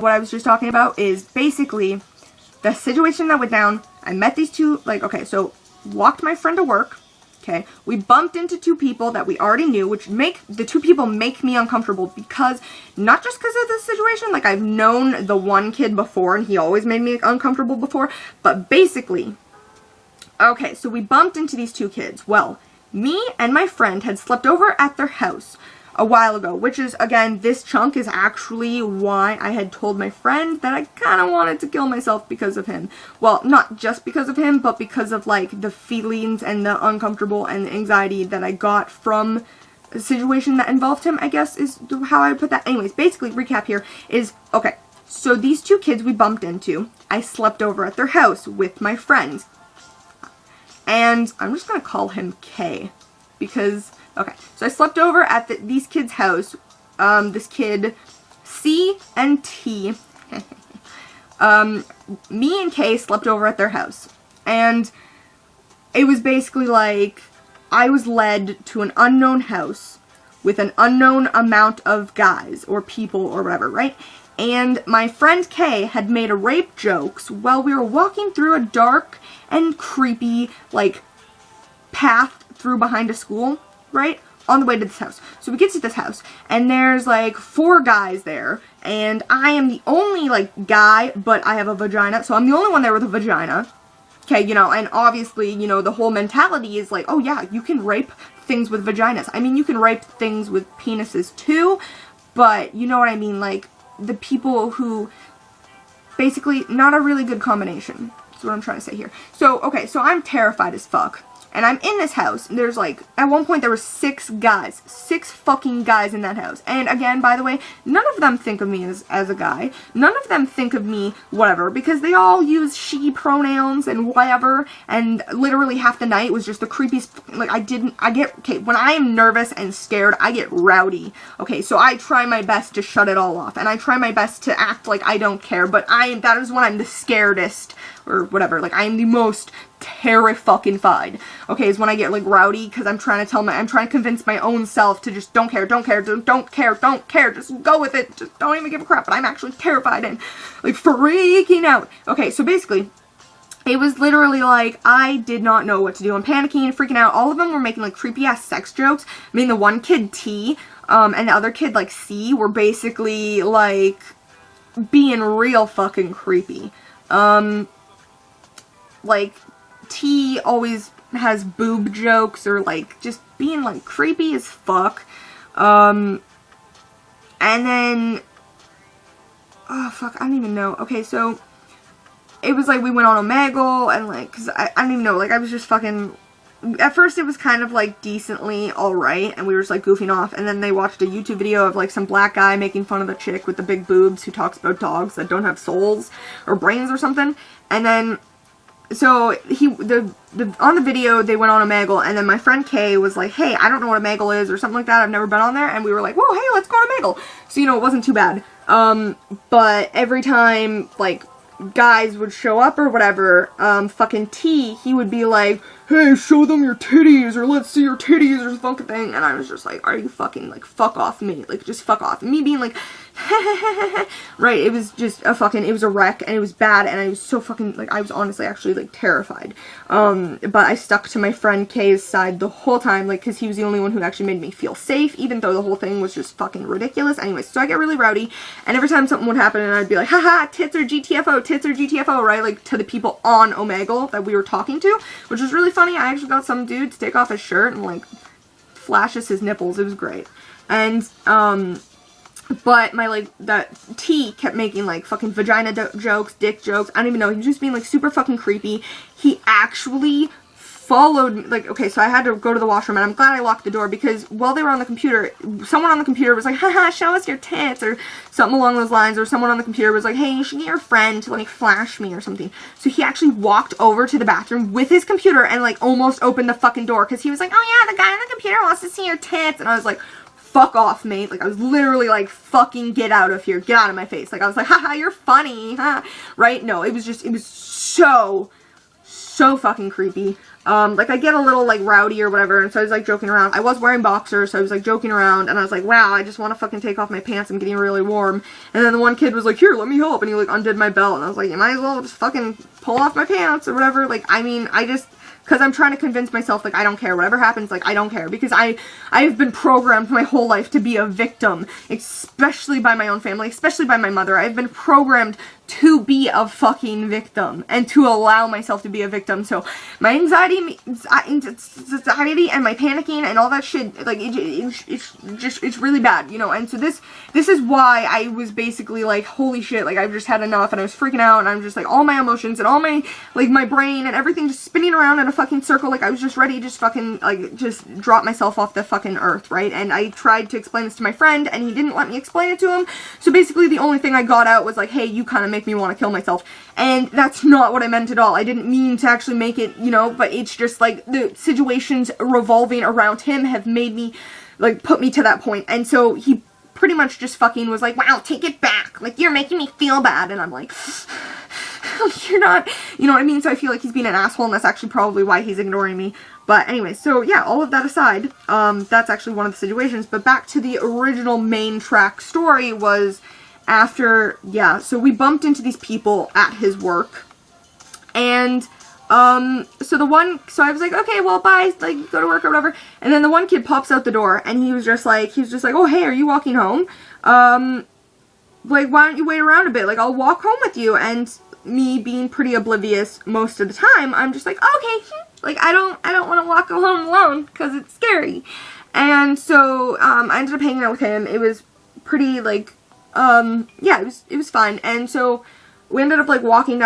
what I was just talking about is basically the situation that went down. I met these two, like, okay, so walked my friend to work. Okay, we bumped into two people that we already knew, which the two people make me uncomfortable because, not just because of the situation, like I've known the one kid before and he always made me uncomfortable before, but basically, okay, so we bumped into these two kids. Well, me and my friend had slept over at their house a while ago, which is, again, this chunk is actually why I had told my friend that I kind of wanted to kill myself because of him. Well, not just because of him, but because of, like, the feelings and the uncomfortable and the anxiety that I got from a situation that involved him, I guess, is how I would put that. Anyways, basically, recap here is, okay, so these two kids we bumped into, I slept over at their house with my friends. And I'm just going to call him K, because... okay, so I slept over at these kids' house, this kid, C and T, me and Kay slept over at their house, and it was basically like, I was led to an unknown house with an unknown amount of guys, or people, or whatever, right? And my friend Kay had made a rape jokes while we were walking through a dark and creepy, like, path through behind a school, right, on the way to this house. So we get to this house, and there's, like, 4 guys there, and I am the only, like, guy, but I have a vagina, so I'm the only one there with a vagina, okay, you know, and obviously, you know, the whole mentality is, like, oh, yeah, you can rape things with vaginas. I mean, you can rape things with penises, too, but, you know what I mean, like, the people who, basically, not a really good combination, that's what I'm trying to say here. So, okay, so I'm terrified as fuck. And I'm in this house, and there's, like, at one point there were 6 guys. 6 fucking guys in that house. And again, by the way, none of them think of me as a guy. None of them think of me whatever, because they all use she pronouns and whatever, and literally half the night was just the creepiest, like, okay, when I am nervous and scared, I get rowdy. Okay, so I try my best to shut it all off, and I try my best to act like I don't care, but that is when I'm the scaredest, or whatever, like, I am the most terrified, okay, is when I get, like, rowdy, because I'm trying to convince my own self to just don't care, just go with it, just don't even give a crap, but I'm actually terrified and, like, freaking out. Okay, so basically, it was literally, like, I did not know what to do. I'm panicking and freaking out. All of them were making, like, creepy-ass sex jokes. I mean, the one kid, T, and the other kid, like, C, were basically, like, being real fucking creepy. Like, T always has boob jokes, or, like, just being, like, creepy as fuck. And then, oh, fuck, I don't even know. Okay, so, it was, like, we went on Omegle, and, like, cause I don't even know, like, I was just fucking, at first it was kind of, like, decently alright, and we were just, like, goofing off, and then they watched a YouTube video of, like, some black guy making fun of the chick with the big boobs who talks about dogs that don't have souls, or brains or something, and then, so, on the video, they went on Omegle, and then my friend Kay was like, hey, I don't know what Omegle is, or something like that, I've never been on there, and we were like, whoa, hey, let's go on Omegle. So, you know, it wasn't too bad. But every time, like, guys would show up or whatever, fucking T, he would be like, hey, show them your titties, or let's see your titties, or some fucking thing, and I was just like, are you fucking, like, fuck off me, like, just fuck off. And me being like, right, it was just it was a wreck, and it was bad, and I was so fucking, like, I was honestly actually, like, terrified. But I stuck to my friend Kay's side the whole time, like, because he was the only one who actually made me feel safe, even though the whole thing was just fucking ridiculous. Anyways, so I get really rowdy, and every time something would happen, and I'd be like, haha, tits are GTFO, right, like, to the people on Omegle that we were talking to, which was really funny. I actually got some dude to take off his shirt and, like, flashes his nipples. It was great. And, but my, like, that T kept making, like, fucking vagina jokes, dick jokes, I don't even know, he was just being, like, super fucking creepy. He actually followed me, like, okay, so I had to go to the washroom, and I'm glad I locked the door, because while they were on the computer, someone on the computer was like, haha, show us your tits, or something along those lines, or someone on the computer was like, hey, you should get your friend to, like, flash me, or something. So he actually walked over to the bathroom with his computer, and, like, almost opened the fucking door, because he was like, oh yeah, the guy on the computer wants to see your tits, and I was like, fuck off, mate. Like, I was literally like, fucking get out of here. Get out of my face. Like, I was like, haha, you're funny, huh? Right? No, it was so fucking creepy. like I get a little like rowdy or whatever, and so I was like joking around. I was wearing boxers, so I was like joking around, and I was like, wow, I just want to fucking take off my pants, I'm getting really warm. And then the one kid was like, here, let me help, and he like undid my belt, and I was like, you might as well just fucking pull off my pants or whatever. Like, I mean, I just, because I'm trying to convince myself, like, I don't care. Whatever happens, like, I don't care. Because I've been programmed my whole life to be a victim, especially by my own family, especially by my mother. I've been programmed to be a fucking victim and to allow myself to be a victim. So my anxiety and my panicking and all that shit, like, it's really bad, you know. And so this is why I was basically like, holy shit, like, I've just had enough, and I was freaking out, and I'm just like, all my emotions and all my, like, my brain and everything just spinning around in a fucking circle. Like, I was just ready to just fucking, like, just drop myself off the fucking earth, right? And I tried to explain this to my friend, and he didn't let me explain it to him. So basically the only thing I got out was like, hey, you kind of make me want to kill myself. And that's not what I meant at all. I didn't mean to actually make it, you know, but it's just like the situations revolving around him have made me, like, put me to that point. And so he pretty much just fucking was like, wow, take it back. Like, you're making me feel bad. And I'm like, you're not, you know what I mean? So I feel like he's being an asshole, and that's actually probably why he's ignoring me. But anyway, so yeah, all of that aside, that's actually one of the situations. But back to the original main track story was after, yeah, so we bumped into these people at his work. And, so I was like, okay, well, bye, like, go to work or whatever. And then the one kid pops out the door, and he was just like, oh, hey, are you walking home? Like, why don't you wait around a bit? Like, I'll walk home with you. And me being pretty oblivious most of the time, I'm just like, okay, like, I don't want to walk home alone, because it's scary. And so, I ended up hanging out with him. It was pretty, like, yeah, it was fun. And so we ended up, like, walking down